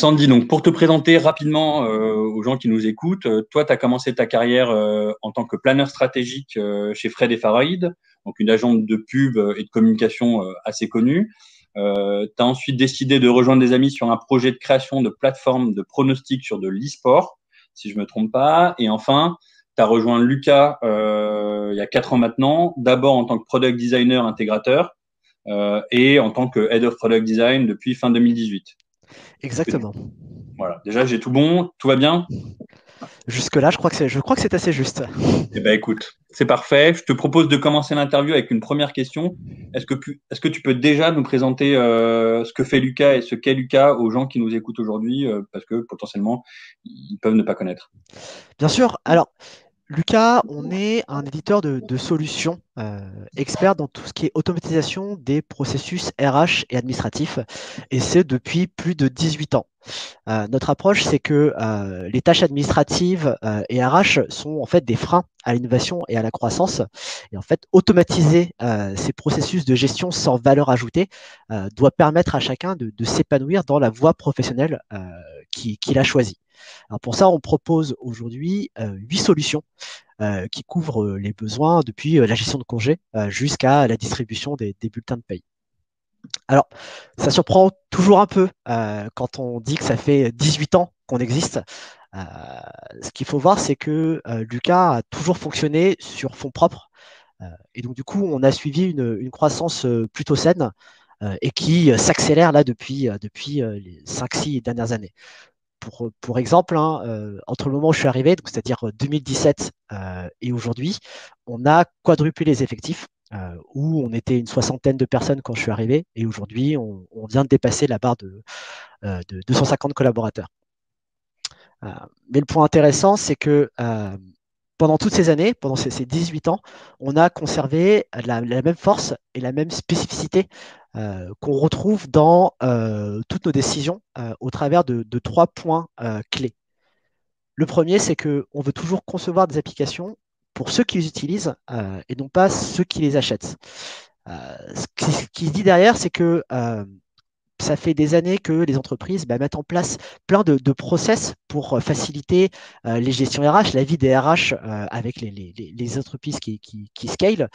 Sandy, donc pour te présenter rapidement aux gens qui nous écoutent, toi, tu as commencé ta carrière en tant que planeur stratégique chez Fred et Farid, donc une agence de pub et de communication assez connue. Tu as ensuite décidé de rejoindre des amis sur un projet de création de plateforme de pronostic sur de l'e-sport, si je me trompe pas. Et enfin, tu as rejoint Lucas il y a 4 ans maintenant, d'abord en tant que product designer intégrateur et en tant que head of product design depuis fin 2018. Exactement. Voilà, déjà j'ai tout bon, tout va bien. Jusque-là, je crois que c'est assez juste. Eh ben écoute, c'est parfait. Je te propose de commencer l'interview avec une première question. Est-ce que tu peux déjà nous présenter ce que fait Lucas et ce qu'est Lucas aux gens qui nous écoutent aujourd'hui, parce que potentiellement ils peuvent ne pas connaître. Bien sûr. Alors, Lucas, on est un éditeur de solutions expert dans tout ce qui est automatisation des processus RH et administratifs, et c'est depuis plus de 18 ans. Notre approche, c'est que les tâches administratives et RH sont en fait des freins à l'innovation et à la croissance. Et en fait, automatiser ces processus de gestion sans valeur ajoutée doit permettre à chacun de s'épanouir dans la voie professionnelle qu'il a choisie. Alors pour ça, on propose aujourd'hui 8 solutions qui couvrent les besoins depuis la gestion de congés jusqu'à la distribution des bulletins de paye. Alors, ça surprend toujours un peu quand on dit que ça fait 18 ans qu'on existe. Euh, Ce qu'il faut voir, c'est que Lucas a toujours fonctionné sur fonds propres. Et donc, du coup, on a suivi une croissance plutôt saine et qui s'accélère là depuis les 5-6 dernières années. Pour exemple, hein, entre le moment où je suis arrivé, c'est-à-dire 2017 et aujourd'hui, on a quadruplé les effectifs, où on était une soixantaine de personnes quand je suis arrivé, et aujourd'hui, on vient de dépasser la barre de 250 collaborateurs. Euh, mais le point intéressant, c'est que pendant toutes ces années, pendant ces 18 ans, on a conservé la même force et la même spécificité qu'on retrouve dans toutes nos décisions au travers de 3 points clés. Le premier, c'est qu'on veut toujours concevoir des applications pour ceux qui les utilisent et non pas ceux qui les achètent. Ce qui se dit derrière, c'est que ça fait des années que les entreprises mettent en place plein de process pour faciliter les gestions RH, la vie des RH avec les entreprises qui scale,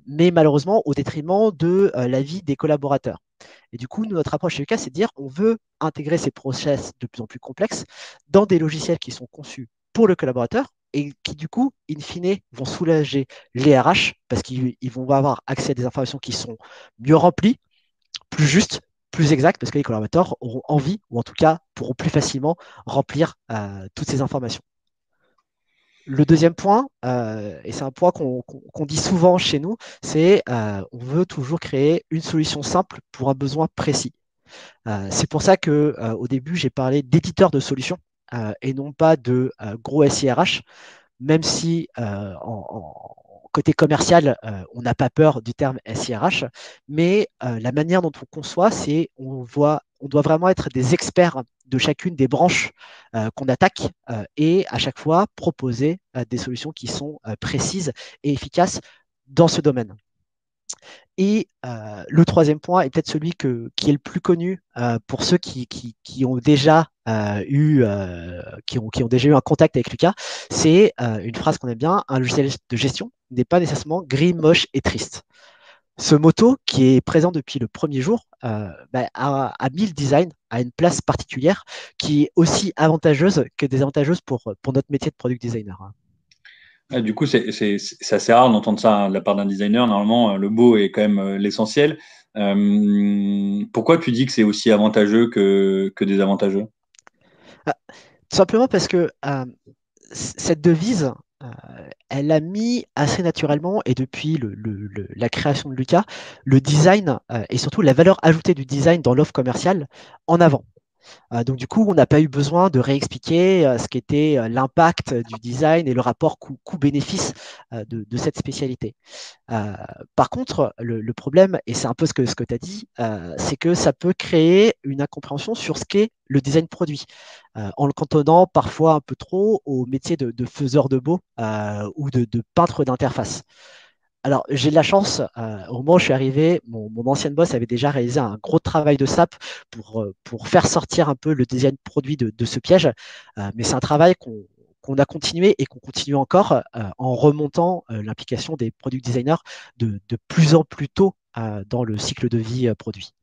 mais malheureusement au détriment de la vie des collaborateurs. Et du coup, notre approche chez Lucas, c'est de dire on veut intégrer ces process de plus en plus complexes dans des logiciels qui sont conçus pour le collaborateur et qui, du coup, in fine, vont soulager les RH parce qu'ils vont avoir accès à des informations qui sont mieux remplies, plus justes, plus exactes, parce que les collaborateurs auront envie, ou en tout cas pourront plus facilement remplir toutes ces informations. Le deuxième point, et c'est un point qu'on dit souvent chez nous, c'est on veut toujours créer une solution simple pour un besoin précis. C'est pour ça que au début, j'ai parlé d'éditeur de solutions et non pas de gros SIRH, même si côté commercial, on n'a pas peur du terme SIRH, mais la manière dont on conçoit, c'est on doit vraiment être des experts de chacune des branches qu'on attaque et à chaque fois proposer des solutions qui sont précises et efficaces dans ce domaine. Et le troisième point est peut-être celui qui est le plus connu pour ceux qui ont déjà qui ont déjà eu un contact avec Lucas. C'est une phrase qu'on aime bien, un logiciel de gestion n'est pas nécessairement gris, moche et triste. Ce motto, qui est présent depuis le premier jour, a mis le design à une place particulière qui est aussi avantageuse que désavantageuse pour notre métier de product designer. Du coup, c'est assez rare d'entendre ça de la part d'un designer. Normalement, le beau est quand même l'essentiel. Pourquoi tu dis que c'est aussi avantageux que désavantageux? Ah, tout simplement parce que cette devise, euh, elle a mis assez naturellement, et depuis la création de Lucas, le design et surtout la valeur ajoutée du design dans l'offre commerciale en avant. Donc du coup, on n'a pas eu besoin de réexpliquer ce qu'était l'impact du design et le rapport coût-bénéfice de cette spécialité. Euh, Par contre, le problème, et c'est un peu ce que tu as dit, c'est que ça peut créer une incompréhension sur ce qu'est le design produit, en le cantonnant parfois un peu trop au métier de faiseur de beau ou de peintre d'interface. Alors, j'ai de la chance. Au moment où je suis arrivé, mon ancienne boss avait déjà réalisé un gros travail de SAP pour faire sortir un peu le design produit de ce piège. Mais c'est un travail qu'on a continué et qu'on continue encore en remontant l'implication des product designers de plus en plus tôt dans le cycle de vie produit.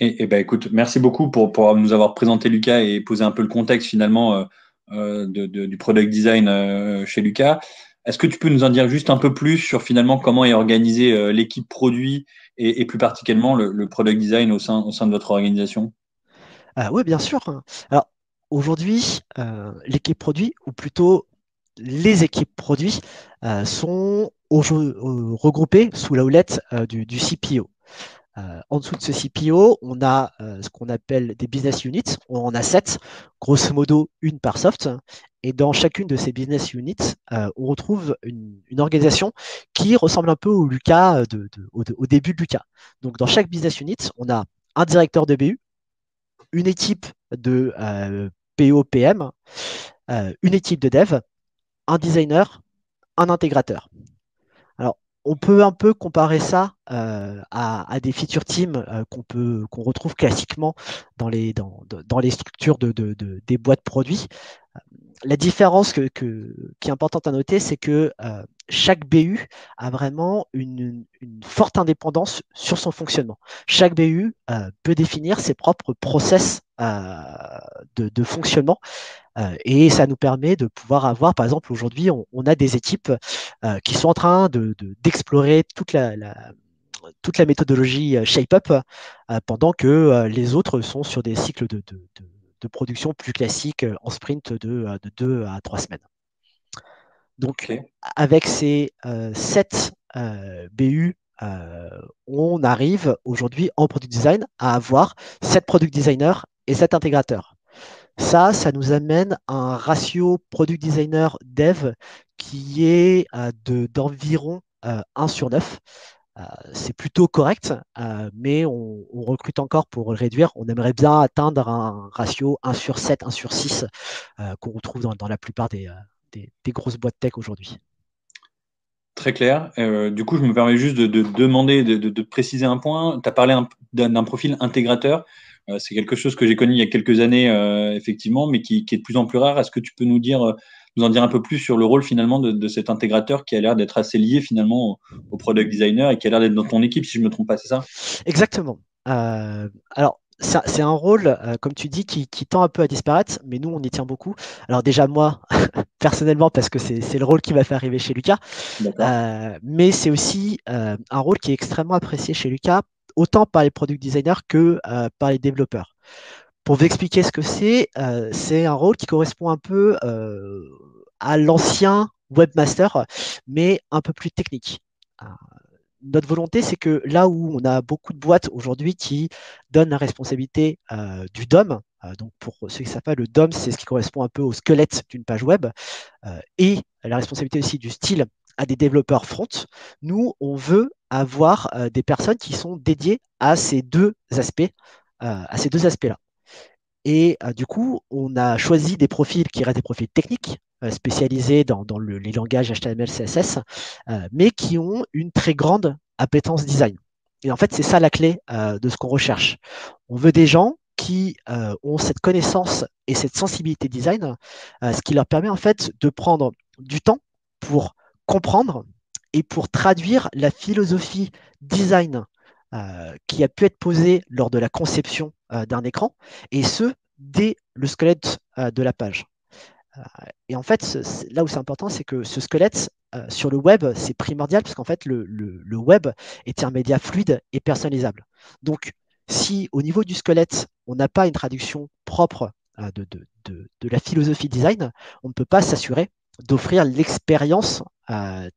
Et ben écoute, merci beaucoup pour nous avoir présenté Lucas et poser un peu le contexte finalement du product design chez Lucas. Est-ce que tu peux nous en dire juste un peu plus sur finalement comment est organisée l'équipe produit et plus particulièrement le product design au sein de votre organisation? Oui, bien sûr. Alors, aujourd'hui, l'équipe produit, ou plutôt les équipes produits, sont regroupées sous la houlette du CPO. En dessous de ce CPO, on a ce qu'on appelle des business units. On en a 7, grosso modo une par soft. Et dans chacune de ces business units, on retrouve une organisation qui ressemble un peu au Lucas au début de Lucas. Donc, dans chaque business unit, on a un directeur de BU, une équipe de PO/PM, une équipe de dev, un designer, un intégrateur. Alors, on peut un peu comparer ça à des feature teams qu'on retrouve classiquement dans les structures des boîtes produits. La différence qui est importante à noter, c'est que chaque BU a vraiment une forte indépendance sur son fonctionnement. Chaque BU peut définir ses propres process de fonctionnement et ça nous permet de pouvoir avoir, par exemple, aujourd'hui, on a des équipes qui sont en train d'explorer toute la méthodologie ShapeUp pendant que les autres sont sur des cycles de production plus classiques en sprint de 2 à 3 semaines. Donc, Ok. avec ces 7 BU, on arrive aujourd'hui en product design à avoir 7 product designers et 7 intégrateurs. Ça nous amène à un ratio product designer dev qui est d'environ 1 sur 9. C'est plutôt correct, mais on recrute encore pour le réduire. On aimerait bien atteindre un ratio 1 sur 7, 1 sur 6 qu'on retrouve dans la plupart des grosses boîtes tech aujourd'hui. Très clair. Du coup, je me permets juste de demander, de préciser un point. Tu as parlé d'un profil intégrateur. C'est quelque chose que j'ai connu il y a quelques années, effectivement, mais qui est de plus en plus rare. Est-ce que tu peux nous en dire un peu plus sur le rôle finalement de cet intégrateur qui a l'air d'être assez lié finalement au product designer et qui a l'air d'être dans ton équipe, si je ne me trompe pas, c'est ça? Exactement. Alors, c'est un rôle, comme tu dis, qui tend un peu à disparaître, mais nous, on y tient beaucoup. Alors déjà, moi, personnellement, parce que c'est le rôle qui m'a fait arriver chez Lucas, D'accord. mais c'est aussi un rôle qui est extrêmement apprécié chez Lucas, autant par les product designers que par les développeurs. Pour vous expliquer ce que c'est un rôle qui correspond un peu à l'ancien webmaster, mais un peu plus technique. Notre volonté, c'est que là où on a beaucoup de boîtes aujourd'hui qui donnent la responsabilité du DOM, donc pour ceux qui ne savent pas, le DOM, c'est ce qui correspond un peu au squelette d'une page web, et la responsabilité aussi du style à des développeurs front, nous, on veut avoir des personnes qui sont dédiées à ces deux aspects-là. Et du coup, on a choisi des profils qui restent des profils techniques, spécialisés dans les langages HTML, CSS, mais qui ont une très grande appétence design. Et en fait, c'est ça la clé de ce qu'on recherche. On veut des gens qui ont cette connaissance et cette sensibilité design, ce qui leur permet en fait de prendre du temps pour comprendre et pour traduire la philosophie design qui a pu être posée lors de la conception d'un écran, et ce, dès le squelette de la page. Euh, et en fait, là où c'est important, c'est que ce squelette sur le web, c'est primordial parce qu'en fait, le web est un média fluide et personnalisable. Donc, si au niveau du squelette, on n'a pas une traduction propre de la philosophie design, on ne peut pas s'assurer d'offrir l'expérience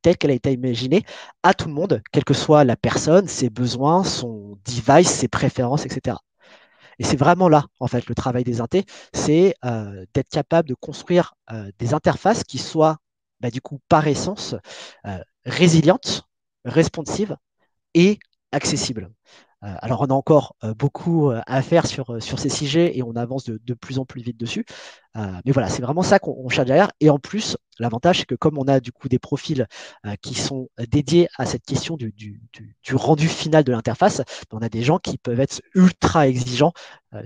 telle qu'elle a été imaginée à tout le monde, quelle que soit la personne, ses besoins, son device, ses préférences, etc. Et c'est vraiment là, en fait, le travail des intés, c'est d'être capable de construire des interfaces qui soient, bah, du coup, par essence, résilientes, responsives et accessibles. Alors, on a encore beaucoup à faire sur ces sujets et on avance de plus en plus vite dessus. Mais voilà, c'est vraiment ça qu'on cherche derrière. Et en plus, l'avantage, c'est que comme on a du coup des profils qui sont dédiés à cette question du rendu final de l'interface, on a des gens qui peuvent être ultra exigeants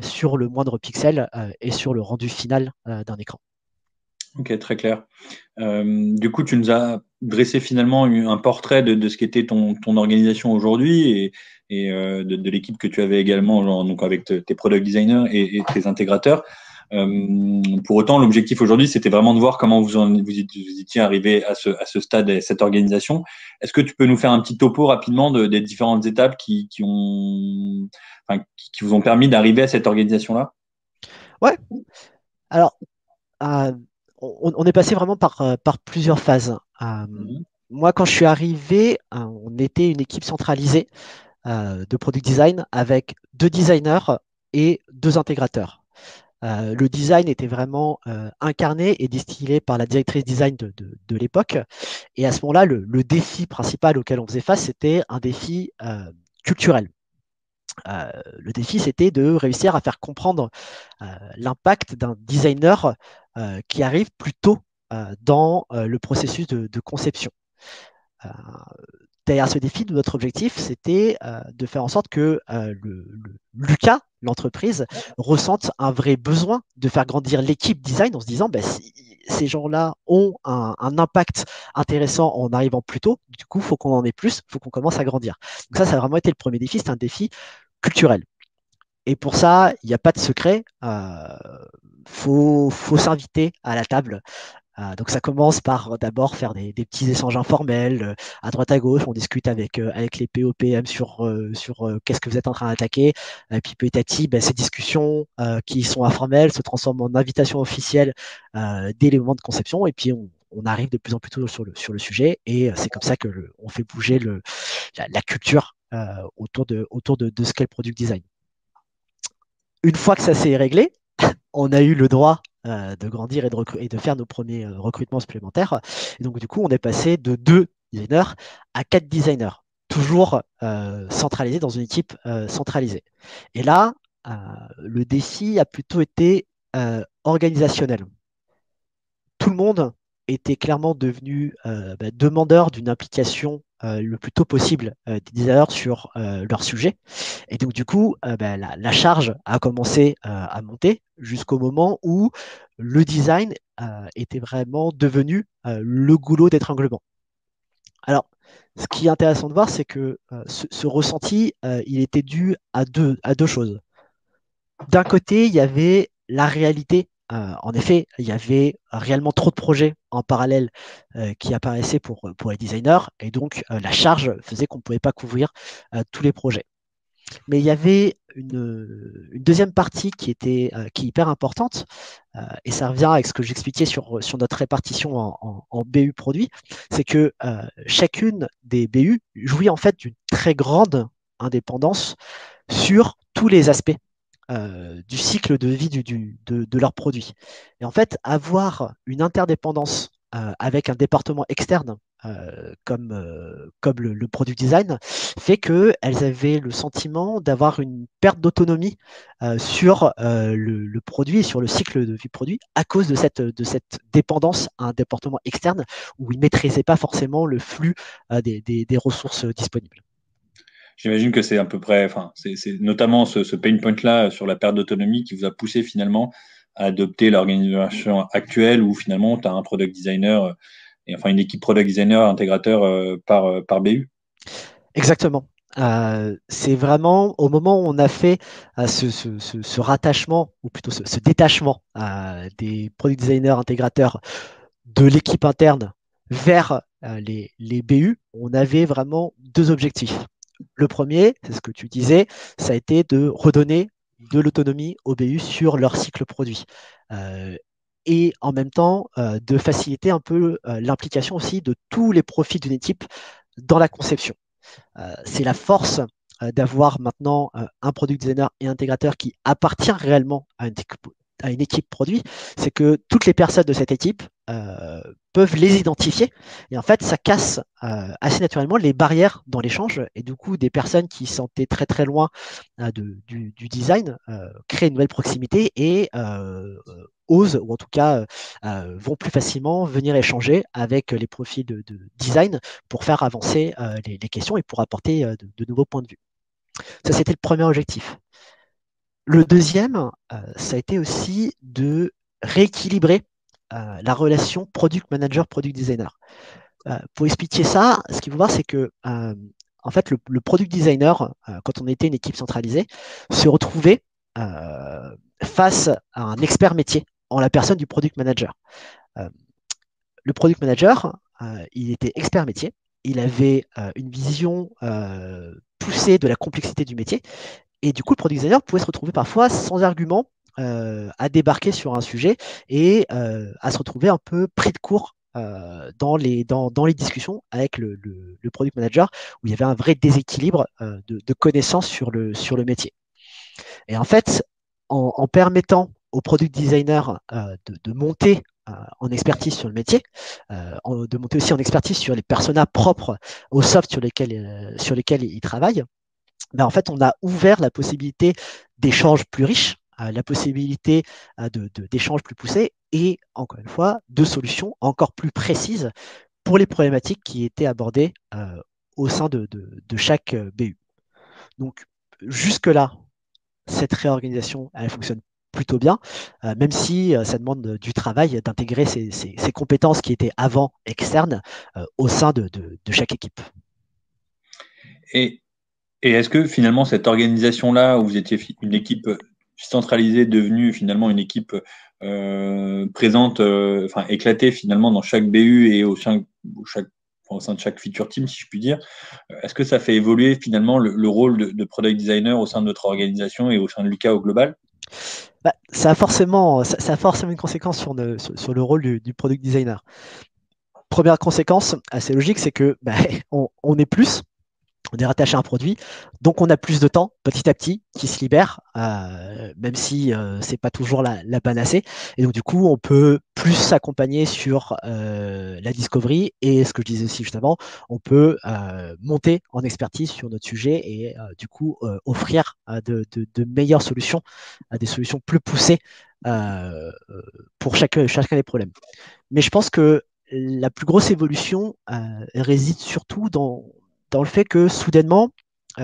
sur le moindre pixel et sur le rendu final d'un écran. Ok, très clair. Du coup, tu nous as dressé finalement un portrait de ce qu'était ton organisation aujourd'hui et de l'équipe que tu avais également, genre, donc avec tes product designers et tes intégrateurs. Pour autant, l'objectif aujourd'hui, c'était vraiment de voir comment vous étiez arrivé à ce stade et cette organisation. Est-ce que tu peux nous faire un petit topo rapidement des différentes étapes qui vous ont permis d'arriver à cette organisation-là? Ouais, alors euh, on est passé vraiment par plusieurs phases. Mhm. Moi, quand je suis arrivé, on était une équipe centralisée de product design avec deux designers et deux intégrateurs. Le design était vraiment incarné et distillé par la directrice design de l'époque. Et à ce moment-là, le défi principal auquel on faisait face, c'était un défi culturel. Le défi, c'était de réussir à faire comprendre l'impact d'un designer qui arrive plus tôt dans le processus de conception. Euh, Derrière ce défi, notre objectif, c'était de faire en sorte que Lucas, l'entreprise, ressente un vrai besoin de faire grandir l'équipe design en se disant, bah, si ces gens-là ont un impact intéressant en arrivant plus tôt, du coup, il faut qu'on en ait plus, il faut qu'on commence à grandir. Donc ça a vraiment été le premier défi, c'est un défi culturel. Et pour ça, il n'y a pas de secret. Faut s'inviter à la table. Donc ça commence par d'abord faire des petits échanges informels à droite à gauche. On discute avec les POPM sur qu'est-ce que vous êtes en train d'attaquer. Et puis petit à petit, ben, ces discussions qui sont informelles se transforment en invitations officielles dès les moments de conception. Et puis on arrive de plus en plus tôt sur le sujet. Et c'est comme ça que on fait bouger la culture autour de ce qu'est le product design. Une fois que ça s'est réglé, on a eu le droit de grandir et de faire nos premiers recrutements supplémentaires. Et donc, du coup, on est passé de deux designers à quatre designers, toujours centralisés dans une équipe centralisée. Et là, euh, le défi a plutôt été organisationnel. Tout le monde était clairement devenu demandeur d'une implication le plus tôt possible des designers sur leur sujet. Et donc, du coup, la charge a commencé à monter jusqu'au moment où le design était vraiment devenu le goulot d'étranglement. Alors, ce qui est intéressant de voir, c'est que ce ressenti, il était dû à deux choses. D'un côté, il y avait la réalité. En effet, il y avait réellement trop de projets en parallèle qui apparaissaient pour les designers, et donc la charge faisait qu'on ne pouvait pas couvrir tous les projets. Mais il y avait une deuxième partie qui est hyper importante, et ça revient avec ce que j'expliquais sur notre répartition en BU produits, c'est que chacune des BU jouit en fait d'une très grande indépendance sur tous les aspects du cycle de vie de leurs produits. Et en fait, avoir une interdépendance avec un département externe comme le product design fait qu'elles avaient le sentiment d'avoir une perte d'autonomie sur le produit et sur le cycle de vie produit à cause de cette dépendance à un département externe où ils ne maîtrisaient pas forcément le flux des ressources disponibles. J'imagine que c'est à peu près, enfin, c'est notamment ce pain point-là sur la perte d'autonomie qui vous a poussé finalement à adopter l'organisation actuelle où finalement tu as un product designer et enfin une équipe product designer intégrateur par BU. Exactement. C'est vraiment au moment où on a fait ce rattachement, ou plutôt ce détachement des product designers intégrateurs de l'équipe interne vers les BU, on avait vraiment deux objectifs. Le premier, c'est ce que tu disais, ça a été de redonner de l'autonomie aux BU sur leur cycle produit. Euh, et en même temps, de faciliter un peu l'implication aussi de tous les profils d'une équipe dans la conception. C'est la force d'avoir maintenant un product designer et intégrateur qui appartient réellement à une équipe produit, c'est que toutes les personnes de cette équipe peuvent les identifier. Et en fait, ça casse assez naturellement les barrières dans l'échange. Et du coup, des personnes qui sentaient très très loin du design créent une nouvelle proximité et osent, ou en tout cas vont plus facilement venir échanger avec les profils de design pour faire avancer les questions et pour apporter de nouveaux points de vue. Ça, c'était le premier objectif. Le deuxième, ça a été aussi de rééquilibrer la relation product manager, product designer. Pour expliquer ça, ce qu'il faut voir, c'est que en fait, le product designer, quand on était une équipe centralisée, se retrouvait face à un expert métier en la personne du product manager. Euh, le product manager, il était expert métier, il avait une vision poussée de la complexité du métier, et du coup, le product designer pouvait se retrouver parfois sans argument à débarquer sur un sujet et à se retrouver un peu pris de court dans les discussions avec le product manager, où il y avait un vrai déséquilibre de connaissances sur le métier. Et en fait, en permettant au product designer de monter en expertise sur le métier, de monter aussi en expertise sur les personas propres au soft sur lesquels il travaille, ben en fait, on a ouvert la possibilité d'échanges plus riches, la possibilité d'échanges plus poussés et, encore une fois, de solutions encore plus précises pour les problématiques qui étaient abordées au sein de chaque BU. Donc, jusque-là, cette réorganisation, elle fonctionne plutôt bien, même si ça demande du travail d'intégrer ces compétences qui étaient avant externes au sein de chaque équipe. Et, et est-ce que finalement cette organisation-là, où vous étiez une équipe centralisée, devenue finalement une équipe présente, enfin éclatée finalement dans chaque BU et au sein de chaque feature team, si je puis dire, est-ce que ça fait évoluer finalement le rôle de product designer au sein de notre organisation et au sein de Lucas au global? Bah, ça a forcément une conséquence sur le rôle du product designer. Première conséquence assez logique, c'est que bah, on est plus, on est rattaché à un produit, donc on a plus de temps petit à petit qui se libère, même si c'est pas toujours la panacée. Et donc du coup, on peut plus s'accompagner sur la discovery et ce que je disais aussi justement, on peut monter en expertise sur notre sujet et du coup offrir de meilleures solutions, des solutions plus poussées pour chacun des problèmes. Mais je pense que la plus grosse évolution réside surtout dans le fait que soudainement,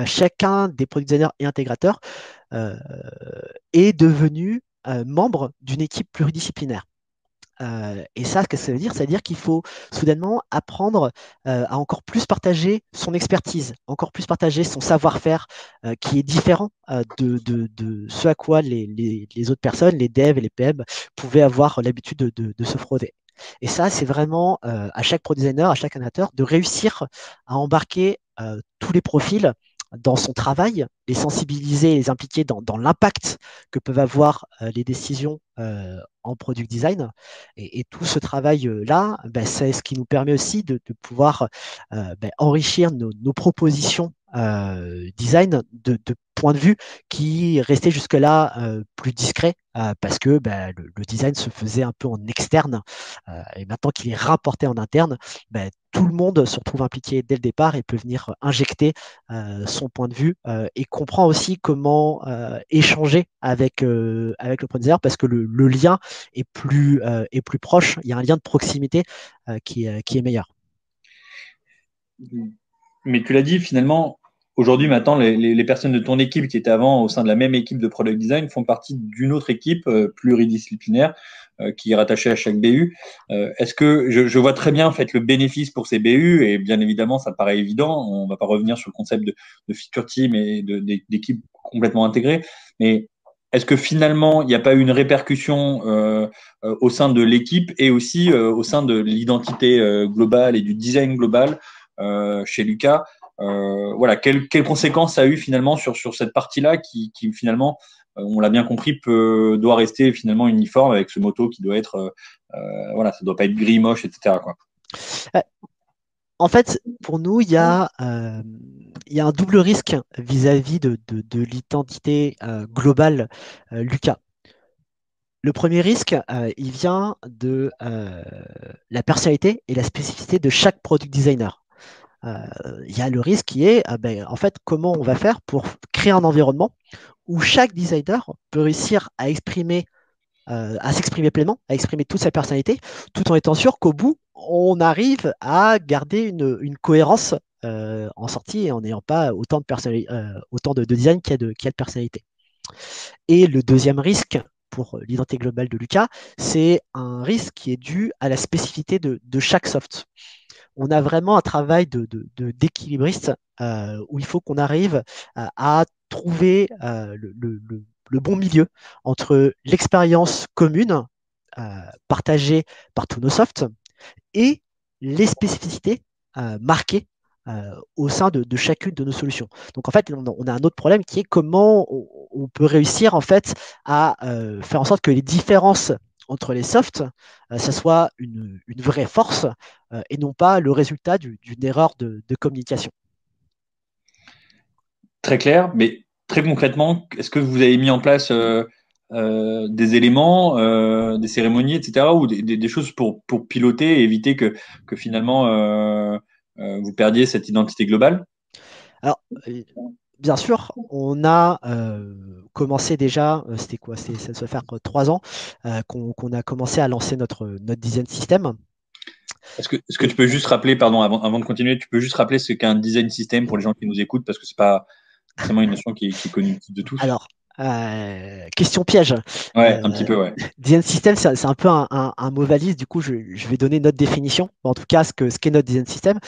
chacun des product designers et intégrateurs euh, est devenu membre d'une équipe pluridisciplinaire. Et ça, ce que ça veut dire? Ça veut dire qu'il faut soudainement apprendre à encore plus partager son expertise, encore plus partager son savoir-faire qui est différent de ce à quoi les autres personnes, les devs et les PM, pouvaient avoir l'habitude de se frauder. Et ça, c'est vraiment à chaque pro designer, à chaque animateur, de réussir à embarquer tous les profils dans son travail, les sensibiliser, les impliquer dans l'impact que peuvent avoir les décisions en product design. Et tout ce travail-là, ben, c'est ce qui nous permet aussi de pouvoir ben, enrichir nos propositions design de points de vue qui restaient jusque-là plus discrets parce que ben, le design se faisait un peu en externe et maintenant qu'il est rapporté en interne, ben, tout le monde se retrouve impliqué dès le départ et peut venir injecter son point de vue et comprend aussi comment échanger avec le producteur parce que le lien est plus proche, il y a un lien de proximité qui est meilleur. Mais tu l'as dit, finalement, aujourd'hui, maintenant, les personnes de ton équipe qui étaient avant au sein de la même équipe de product design font partie d'une autre équipe pluridisciplinaire qui est rattachée à chaque BU. Est-ce que je vois très bien en fait le bénéfice pour ces BU et bien évidemment, ça paraît évident. On ne va pas revenir sur le concept de feature team et d'équipe complètement intégrée, mais est-ce que finalement, il n'y a pas eu une répercussion au sein de l'équipe et aussi au sein de l'identité globale et du design global chez Lucas? Voilà, quelles conséquences ça a eu finalement sur cette partie-là qui finalement, on l'a bien compris, doit rester finalement uniforme avec ce moto qui doit être, voilà, ça doit pas être gris, moche, etc., quoi. En fait, pour nous, il y a un double risque vis-à-vis de l'identité globale Lucas. Le premier risque, il vient de la personnalité et la spécificité de chaque product designer. Il y a le risque qui est, en fait, comment on va faire pour créer un environnement où chaque designer peut réussir à s'exprimer pleinement, à exprimer toute sa personnalité, tout en étant sûr qu'au bout, on arrive à garder une cohérence en sortie et en n'ayant pas autant de design qu'il y a de personnalité. Et le deuxième risque pour l'identité globale de Lucas, c'est un risque qui est dû à la spécificité de chaque soft. On a vraiment un travail d'équilibriste où il faut qu'on arrive à trouver le bon milieu entre l'expérience commune partagée par tous nos softs et les spécificités marquées au sein de chacune de nos solutions. Donc en fait, on a un autre problème qui est comment on peut réussir en fait à faire en sorte que les différences entre les softs, ça soit une vraie force et non pas le résultat d'une erreur de communication. Très clair, mais très concrètement, est-ce que vous avez mis en place des éléments, des cérémonies, etc., ou des choses pour piloter et éviter que finalement vous perdiez cette identité globale? Alors, bien sûr, on a commencé déjà, c'était quoi? Ça doit faire 3 ans qu'on a commencé à lancer notre design system. Est-ce que tu peux juste rappeler, pardon, avant de continuer, tu peux juste rappeler ce qu'est un design system pour les gens qui nous écoutent, parce que c'est pas forcément une notion qui est connue de tous. Alors, question piège. Ouais, un petit Euh, peu, ouais. Design system, c'est un peu un mot valise. Du coup, je vais donner notre définition. En tout cas, ce qu'est notre design system.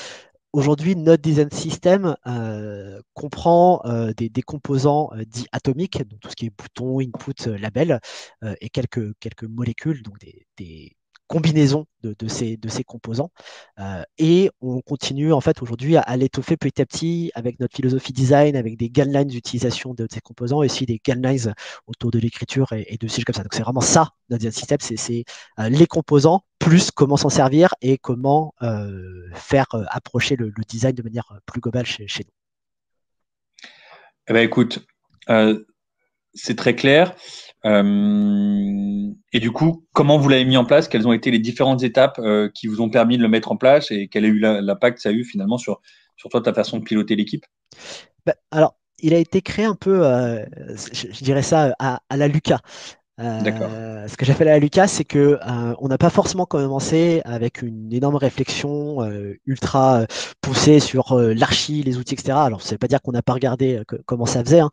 Aujourd'hui, notre design system comprend des composants dits atomiques, donc tout ce qui est bouton, input, label, et quelques molécules, donc des combinaisons de ces composants. Et on continue en fait aujourd'hui à l'étoffer petit à petit avec notre philosophie design, avec des guidelines d'utilisation de ces composants, et aussi des guidelines autour de l'écriture et de sites comme ça. Donc c'est vraiment ça, notre design system, c'est les composants, plus comment s'en servir et comment faire approcher le design de manière plus globale chez nous. Eh ben, écoute, euh, c'est très clair. Et du coup, comment vous l'avez mis en place? Quelles ont été les différentes étapes qui vous ont permis de le mettre en place et quel a eu l'impact que ça a eu finalement sur toi, ta façon de piloter l'équipe? Alors, il a été créé un peu, je dirais ça, à la Lucas. D'accord. Ce que j'appelle à la Lucas, c'est que on n'a pas forcément commencé avec une énorme réflexion ultra poussée sur l'archi, les outils, etc. Alors, ça ne veut pas dire qu'on n'a pas regardé comment ça faisait, hein,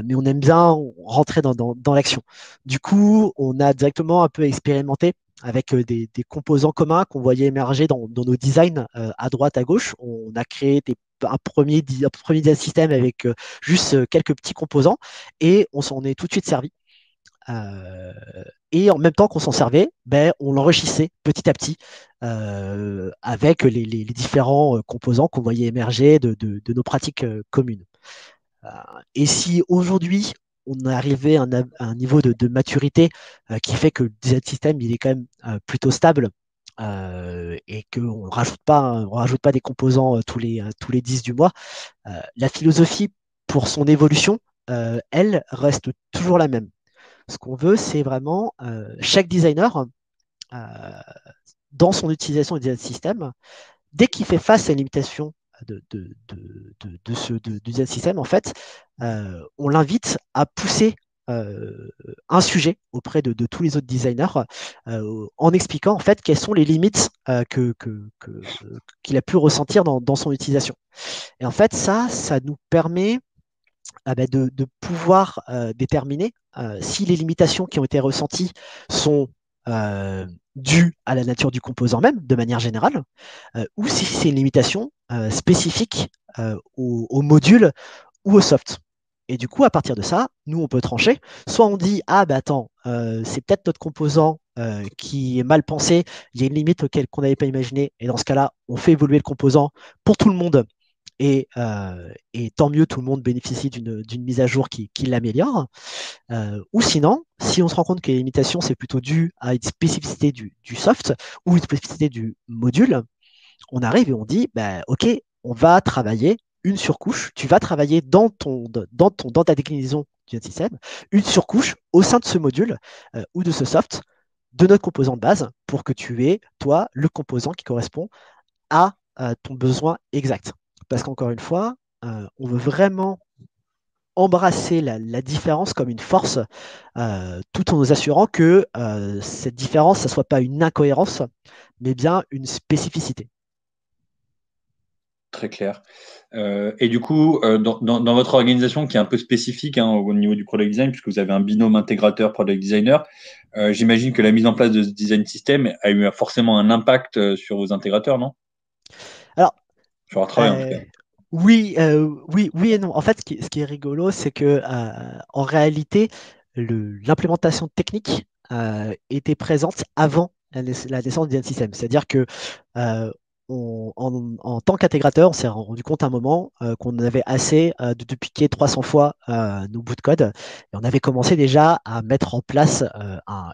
mais on aime bien rentrer dans l'action. Du coup, on a directement un peu expérimenté avec des composants communs qu'on voyait émerger dans nos designs à droite, à gauche. On a créé un premier design système avec juste quelques petits composants et on s'en est tout de suite servi. Euh, et en même temps qu'on s'en servait, on l'enrichissait petit à petit avec les différents composants qu'on voyait émerger de nos pratiques communes. Euh, et si aujourd'hui on est arrivé à un niveau de maturité qui fait que le design system il est quand même plutôt stable et qu'on ne rajoute pas des composants tous les 10 du mois, la philosophie pour son évolution, elle reste toujours la même. Ce qu'on veut, c'est vraiment chaque designer, euh, dans son utilisation du design system, dès qu'il fait face à une limitation du design system, en fait, on l'invite à pousser un sujet auprès de tous les autres designers en expliquant en fait quelles sont les limites qu'il a pu ressentir dans son utilisation. Et en fait, ça nous permet de pouvoir déterminer si les limitations qui ont été ressenties sont dues à la nature du composant même, de manière générale, ou si c'est une limitation spécifique au module ou au soft. Et du coup, à partir de ça, nous, on peut trancher. Soit on dit, ah, bah attends, c'est peut-être notre composant qui est mal pensé, il y a une limite auquel qu'on n'avait pas imaginé, et dans ce cas-là, on fait évoluer le composant pour tout le monde et tant mieux, tout le monde bénéficie d'une mise à jour qui l'améliore. Ou sinon, si on se rend compte que les limitations, c'est plutôt dû à une spécificité du soft ou une spécificité du module, on arrive et on dit, bah, OK, on va travailler une surcouche. Tu vas travailler dans ta déclinaison design system, une surcouche au sein de ce module ou de ce soft de notre composant de base pour que tu aies, toi, le composant qui correspond à ton besoin exact. Parce qu'encore une fois, on veut vraiment embrasser la différence comme une force, tout en nous assurant que cette différence, ça ne soit pas une incohérence, mais bien une spécificité. Très clair. Et du coup, dans votre organisation qui est un peu spécifique hein, au niveau du product design, puisque vous avez un binôme intégrateur product designer, j'imagine que la mise en place de ce design system a eu forcément un impact sur vos intégrateurs, non? Alors, Sur leur travail en tout euh, cas. oui, oui et non. En fait, ce qui est rigolo, c'est que en réalité, l'implémentation technique était présente avant la naissance du design system. C'est-à-dire que euh, en tant qu'intégrateur, on s'est rendu compte à un moment qu'on avait assez de piquer 300 fois nos bouts de code. Et on avait commencé déjà à mettre en place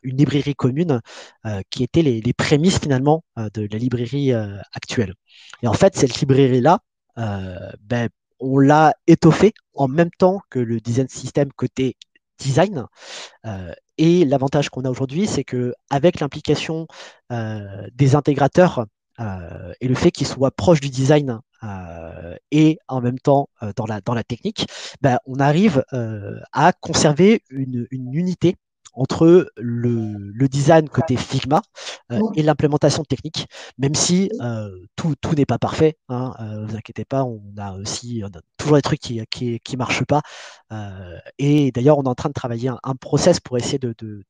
une librairie commune qui était les prémices finalement de la librairie actuelle. Et en fait, cette librairie-là, ben, on l'a étoffé en même temps que le design system côté design. Et l'avantage qu'on a aujourd'hui, c'est que avec l'implication des intégrateurs et le fait qu'ils soient proches du design et en même temps dans la technique, ben, on arrive à conserver une unité entre le design côté Figma et l'implémentation technique, même si tout n'est pas parfait. Hein, vous inquiétez pas, on a toujours des trucs qui marchent pas. Et d'ailleurs, on est en train de travailler un process pour essayer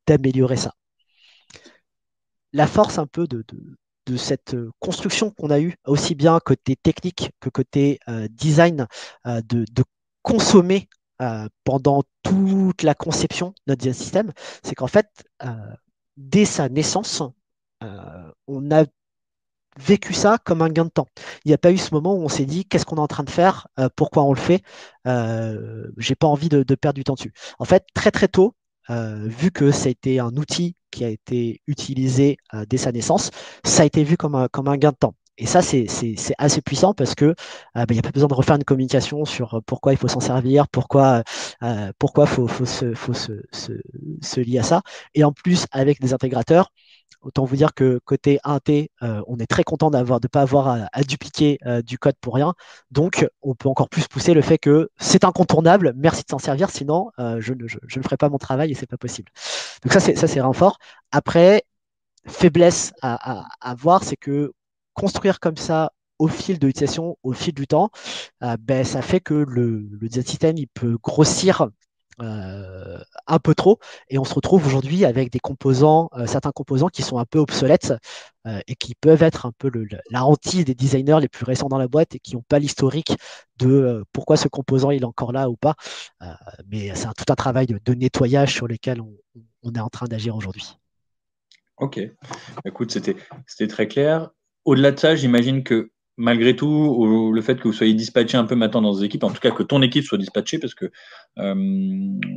d'améliorer ça. La force un peu de cette construction qu'on a eue, aussi bien côté technique que côté design, de consommer pendant toute la conception de notre design system, c'est qu'en fait, dès sa naissance, on a vécu ça comme un gain de temps. Il n'y a pas eu ce moment où on s'est dit qu'est-ce qu'on est en train de faire, pourquoi on le fait, j'ai pas envie de perdre du temps dessus. En fait, très très tôt, vu que ça a été un outil qui a été utilisé dès sa naissance, ça a été vu comme un gain de temps. Et ça, c'est assez puissant parce que il n'y a pas besoin de refaire une communication sur pourquoi il faut s'en servir, pourquoi se lier à ça. Et en plus, avec des intégrateurs, autant vous dire que côté 1T, on est très content de ne pas avoir à dupliquer du code pour rien. Donc, on peut encore plus pousser le fait que c'est incontournable, merci de s'en servir, sinon je ne ferai pas mon travail et c'est pas possible. Donc ça, c'est un fort. Après, faiblesse à voir, c'est que construire comme ça au fil de l'utilisation, au fil du temps, ben, ça fait que le design system il peut grossir un peu trop et on se retrouve aujourd'hui avec des composants, certains composants qui sont un peu obsolètes et qui peuvent être un peu la hantise des designers les plus récents dans la boîte et qui n'ont pas l'historique de pourquoi ce composant il est encore là ou pas. Mais c'est tout un travail de nettoyage sur lequel on est en train d'agir aujourd'hui. Ok. Écoute, c'était très clair. Au-delà de ça, j'imagine que malgré tout, le fait que vous soyez dispatché un peu maintenant dans des équipes, en tout cas que ton équipe soit dispatchée, parce que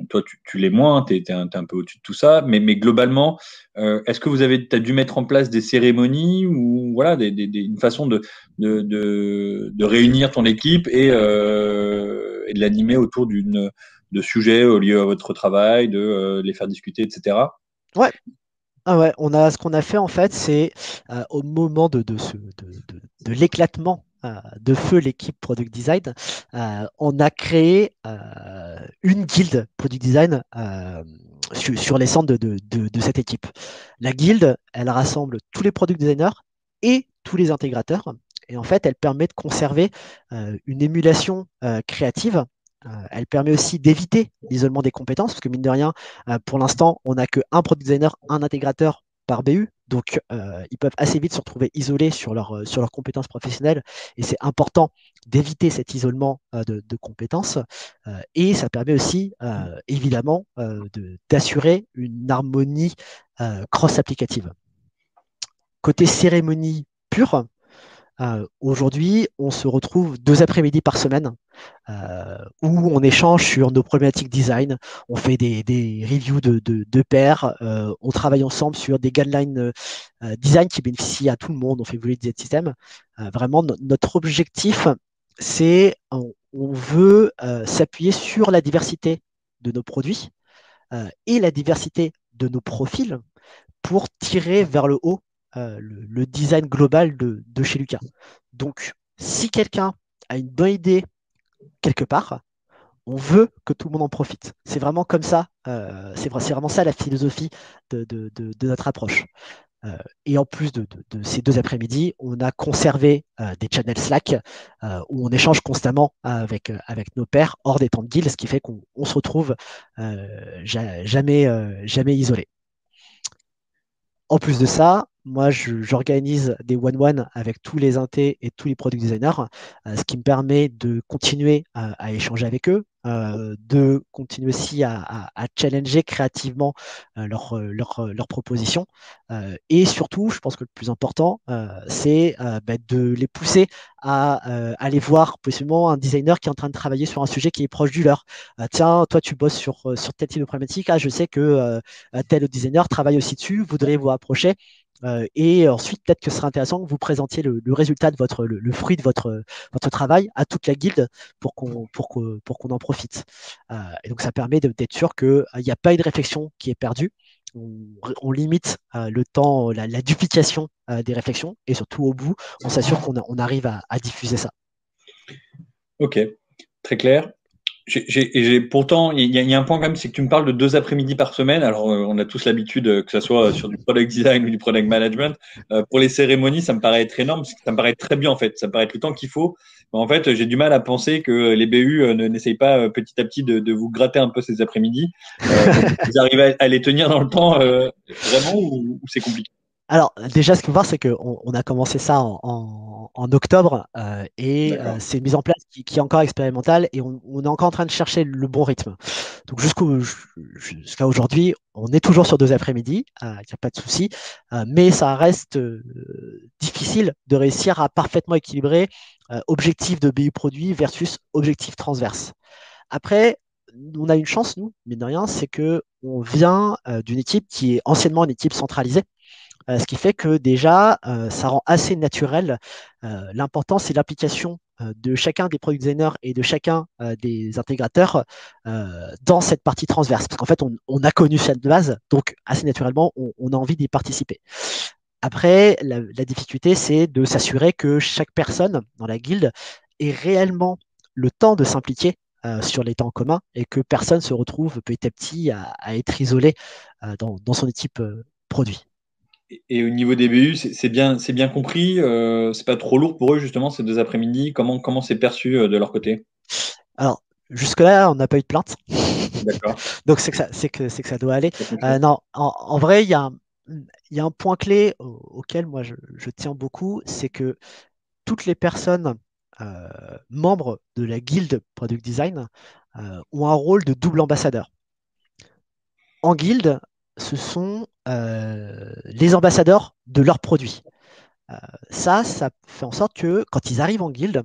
toi, tu l'es moins, tu es, un peu au-dessus de tout ça, mais globalement, est-ce que t'as dû mettre en place des cérémonies ou voilà, une façon de réunir ton équipe et de l'animer autour de sujets au lieu à votre travail, de les faire discuter, etc. Ouais, ah ouais, ce qu'on a fait en fait, c'est au moment de l'éclatement de feu l'équipe Product Design, on a créé une guilde Product Design sur les centres de cette équipe. La guilde, elle rassemble tous les product designers et tous les intégrateurs. Et en fait, elle permet de conserver une émulation créative. Elle permet aussi d'éviter l'isolement des compétences, parce que mine de rien, pour l'instant, on n'a qu'un product designer, un intégrateur par BU. Donc, ils peuvent assez vite se retrouver isolés sur leurs compétences professionnelles. Et c'est important d'éviter cet isolement de compétences. Et ça permet aussi, évidemment, d'assurer une harmonie cross-applicative. Côté cérémonie pure, aujourd'hui, on se retrouve 2 après-midi par semaine où on échange sur nos problématiques design, on fait des reviews de pairs, on travaille ensemble sur des guidelines design qui bénéficient à tout le monde, on fait évoluer des systèmes. Vraiment, notre objectif, c'est on veut s'appuyer sur la diversité de nos produits et la diversité de nos profils pour tirer vers le haut le design global de chez Lucas. Donc, si quelqu'un a une bonne idée quelque part, on veut que tout le monde en profite. C'est vraiment comme ça, c'est vraiment ça la philosophie de notre approche. Et en plus de ces 2 après-midi, on a conservé des channels Slack où on échange constamment avec nos pairs hors des temps de guild, ce qui fait qu'on se retrouve jamais isolé. En plus de ça, moi, j'organise des one-one avec tous les intés et tous les product designers, ce qui me permet de continuer à échanger avec eux, de continuer aussi à challenger créativement leurs propositions. Et surtout, je pense que le plus important, c'est de les pousser à aller voir possiblement un designer qui est en train de travailler sur un sujet qui est proche du leur. Tiens, toi, tu bosses sur tel type de problématique. Ah, je sais que tel designer travaille aussi dessus, voudrait vous approcher. Et ensuite, peut-être que ce serait intéressant que vous présentiez le résultat de le fruit de votre travail à toute la guilde pour qu'on en profite. Et donc, ça permet d'être sûr qu'il n'y a pas une réflexion qui est perdue. On limite le temps, la duplication des réflexions et surtout au bout, on s'assure qu'on arrive à diffuser ça. Ok, très clair. Pourtant, il y a un point quand même, c'est que tu me parles de 2 après-midi par semaine. Alors, on a tous l'habitude, que ce soit sur du product design ou du product management. Pour les cérémonies, ça me paraît être énorme, parce que ça me paraît très bien en fait. Ça me paraît être le temps qu'il faut. Mais en fait, j'ai du mal à penser que les BU n'essayent pas petit à petit de vous gratter un peu ces après-midi. Vous arrivez à les tenir dans le temps vraiment ou c'est compliqué? Alors, déjà, ce qu'il faut voir, c'est qu'on a commencé ça en octobre et D'accord. c'est une mise en place qui est encore expérimentale et on est encore en train de chercher le bon rythme. Donc, jusqu'à aujourd'hui, on est toujours sur 2 après-midi, il n'y a pas de souci, mais ça reste difficile de réussir à parfaitement équilibrer objectif de BU produit versus objectif transverse. Après, on a une chance, nous, mine de rien, c'est qu'on vient d'une équipe qui est anciennement une équipe centralisée. Ce qui fait que déjà, ça rend assez naturel. L'important, c'est l'application de chacun des product designers et de chacun des intégrateurs dans cette partie transverse. Parce qu'en fait, on a connu cette base, donc assez naturellement, on a envie d'y participer. Après, la difficulté, c'est de s'assurer que chaque personne dans la guilde ait réellement le temps de s'impliquer sur les temps communs et que personne ne se retrouve petit à petit à être isolé dans son équipe produit. Et au niveau des BU, c'est bien compris. C'est pas trop lourd pour eux justement ces 2 après-midi. Comment c'est perçu de leur côté? Alors, jusque-là, on n'a pas eu de plainte. D'accord. Donc, c'est que ça doit aller. Ça fonctionne. Non, en vrai, il y a un point clé auquel moi je tiens beaucoup, c'est que toutes les personnes membres de la guilde Product Design ont un rôle de double ambassadeur. En guilde, ce sont les ambassadeurs de leurs produits. Ça fait en sorte que quand ils arrivent en guilde,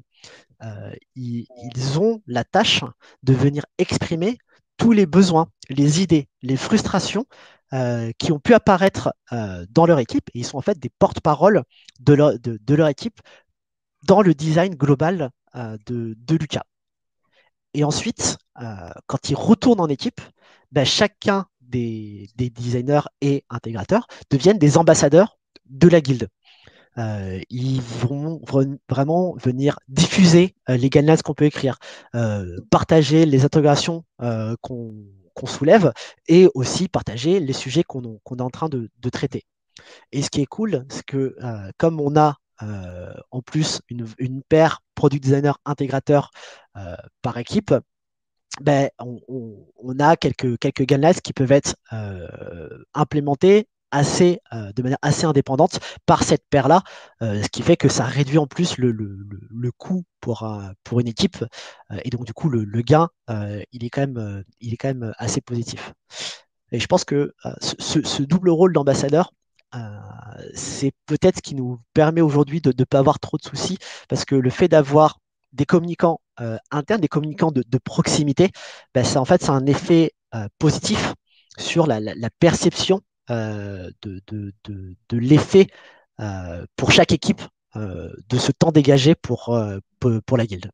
ils ont la tâche de venir exprimer tous les besoins, les idées, les frustrations qui ont pu apparaître dans leur équipe. Et ils sont en fait des porte-paroles de leur équipe dans le design global de Lucas. Et ensuite, quand ils retournent en équipe, ben, chacun des designers et intégrateurs deviennent des ambassadeurs de la guilde. Ils vont vraiment venir diffuser les guidelines qu'on peut écrire, partager les intégrations qu'on soulève et aussi partager les sujets qu'on est en train de traiter. Et ce qui est cool, c'est que comme on a en plus une paire product designer intégrateur par équipe, ben, on a quelques guidelines qui peuvent être implémentées de manière assez indépendante par cette paire-là, ce qui fait que ça réduit en plus le coût pour une équipe. Et donc, du coup, le gain, il est quand même assez positif. Et je pense que ce double rôle d'ambassadeur, euh, c'est peut-être ce qui nous permet aujourd'hui de ne pas avoir trop de soucis, parce que le fait d'avoir des communicants internes, des communicants de proximité, ben, ça, en fait, c'est un effet positif sur la perception de l'effet pour chaque équipe de ce temps dégagé pour la guilde.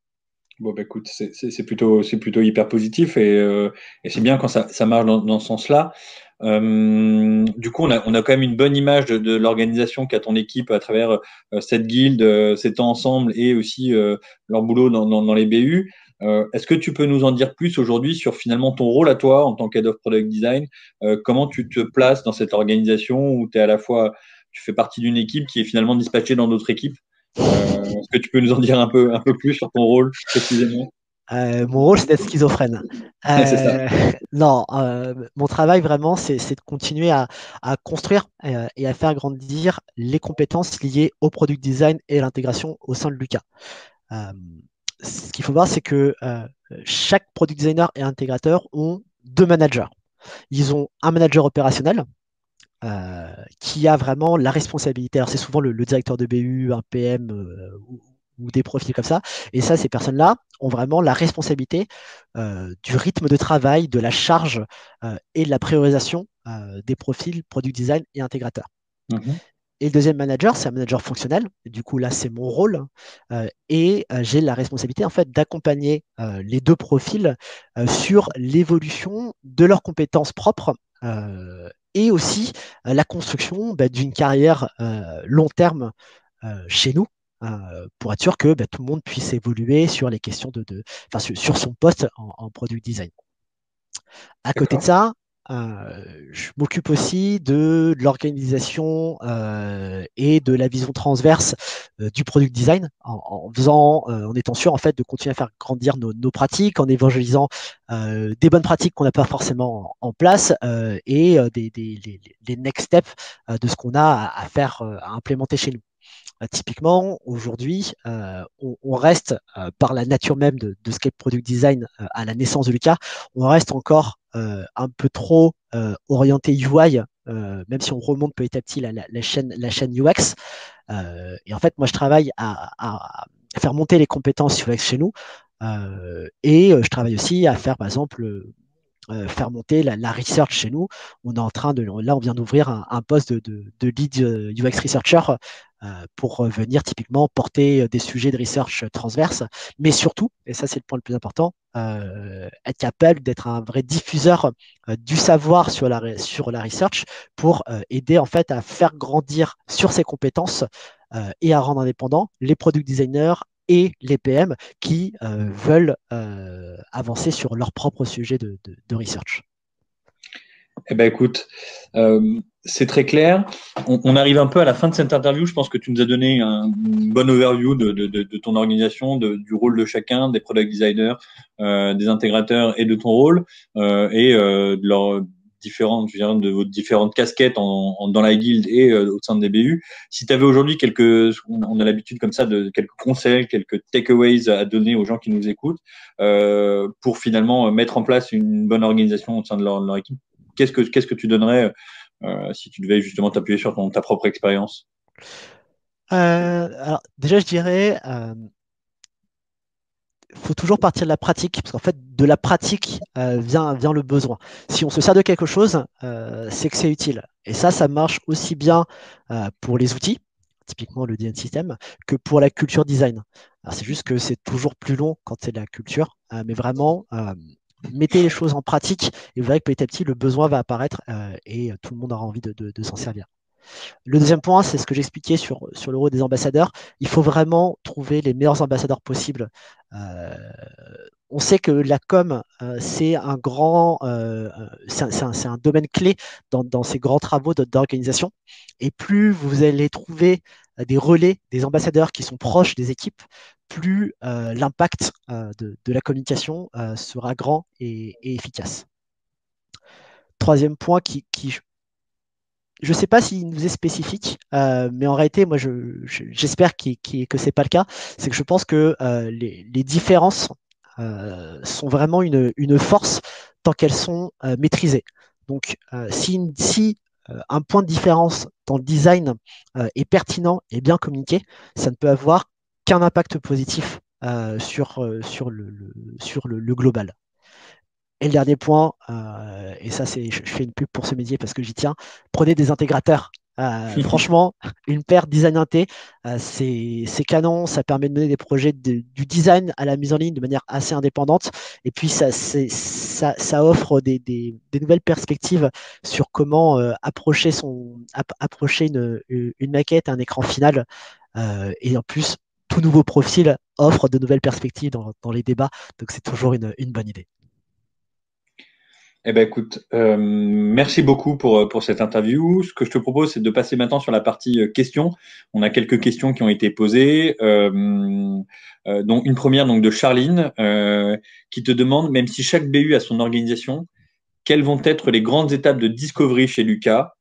Bon, bah, écoute, c'est plutôt hyper positif et c'est bien quand ça marche dans ce sens-là. Du coup, on a quand même une bonne image de l'organisation qu'a ton équipe à travers cette guilde, ces temps ensemble et aussi leur boulot dans les BU. Est-ce que tu peux nous en dire plus aujourd'hui sur finalement ton rôle à toi en tant qu'Head of Product Design? Comment tu te places dans cette organisation où tu es à la fois, tu fais partie d'une équipe qui est finalement dispatchée dans d'autres équipes? Est-ce que tu peux nous en dire un peu plus sur ton rôle précisément? Mon rôle, c'est d'être schizophrène. C'est ça. Non, mon travail vraiment, c'est de continuer à construire et à faire grandir les compétences liées au product design et à l'intégration au sein de Lucas. Euh, Ce qu'il faut voir, c'est que chaque product designer et intégrateur ont deux managers. Ils ont un manager opérationnel qui a vraiment la responsabilité. Alors, c'est souvent le directeur de BU, un PM ou des profils comme ça. Et ça, ces personnes-là ont vraiment la responsabilité du rythme de travail, de la charge et de la priorisation des profils product design et intégrateur. Mhm. Et le deuxième manager, c'est un manager fonctionnel. Du coup, là, c'est mon rôle. Et j'ai la responsabilité, en fait, d'accompagner les deux profils sur l'évolution de leurs compétences propres et aussi la construction d'une carrière long terme chez nous. Pour être sûr que tout le monde puisse évoluer sur les questions enfin, sur son poste en product design. À côté de D'accord. ça, je m'occupe aussi de l'organisation et de la vision transverse du product design en étant sûr en fait de continuer à faire grandir nos pratiques, en évangélisant des bonnes pratiques qu'on n'a pas forcément en place et les next steps de ce qu'on a à faire, à implémenter chez nous. Typiquement, aujourd'hui, on reste, par la nature même de ce qu'est product design à la naissance de Lucas, on reste encore un peu trop orienté UI, même si on remonte petit à petit la chaîne UX. Et en fait, moi, je travaille à faire monter les compétences UX chez nous. Et je travaille aussi à faire, par exemple, faire monter la research chez nous. On est en train de, là, on vient d'ouvrir un poste de lead UX researcher pour venir typiquement porter des sujets de research transverses, mais surtout, et ça c'est le point le plus important, être capable d'être un vrai diffuseur du savoir sur la research pour aider en fait à faire grandir sur ses compétences et à rendre indépendants les product designers et les PM qui veulent avancer sur leur propre sujet de research. Eh ben écoute, c'est très clair. On arrive un peu à la fin de cette interview. Je pense que tu nous as donné une bonne overview de ton organisation, du rôle de chacun, des product designers, des intégrateurs et de ton rôle de leurs différentes, je veux dire, de vos différentes casquettes dans la guilde et au sein des BU. Si tu avais aujourd'hui on a l'habitude comme ça de quelques conseils, quelques takeaways à donner aux gens qui nous écoutent pour finalement mettre en place une bonne organisation au sein de leur équipe. Qu'est-ce que tu donnerais si tu devais justement t'appuyer sur ta propre expérience? Alors déjà, je dirais, faut toujours partir de la pratique, parce qu'en fait, de la pratique vient le besoin. Si on se sert de quelque chose, c'est que c'est utile. Et ça marche aussi bien pour les outils, typiquement le DN System, que pour la culture design. Alors, c'est juste que c'est toujours plus long quand c'est de la culture, mais vraiment, mettez les choses en pratique et vous verrez que petit à petit, le besoin va apparaître et tout le monde aura envie de s'en servir. Le deuxième point, c'est ce que j'expliquais sur le rôle des ambassadeurs. Il faut vraiment trouver les meilleurs ambassadeurs possibles. Euh, on sait que la com, c'est un grand, c'est un domaine clé dans ces grands travaux d'organisation. Et plus vous allez trouver des relais, des ambassadeurs qui sont proches des équipes, plus l'impact de la communication sera grand et efficace. Troisième point je ne sais pas s'il nous est spécifique, mais en réalité, moi, j'espère que ce n'est pas le cas. C'est que je pense que les différences sont vraiment une force tant qu'elles sont maîtrisées. Donc, si un point de différence dans le design est pertinent et bien communiqué, ça ne peut avoir qu'un impact positif sur le global. Et le dernier point, et ça, je fais une pub pour ce métier parce que j'y tiens, prenez des intégrateurs Franchement, une paire design inté, c'est canon, ça permet de mener des projets du design à la mise en ligne de manière assez indépendante. Et puis, ça offre des nouvelles perspectives sur comment approcher une maquette, un écran final. Et en plus, tout nouveau profil offre de nouvelles perspectives dans les débats. Donc, c'est toujours une bonne idée. Eh ben écoute, merci beaucoup pour cette interview. Ce que je te propose, c'est de passer maintenant sur la partie questions. On a quelques questions qui ont été posées, dont une première donc de Charline, qui te demande, même si chaque BU a son organisation, quelles vont être les grandes étapes de discovery chez Lucas?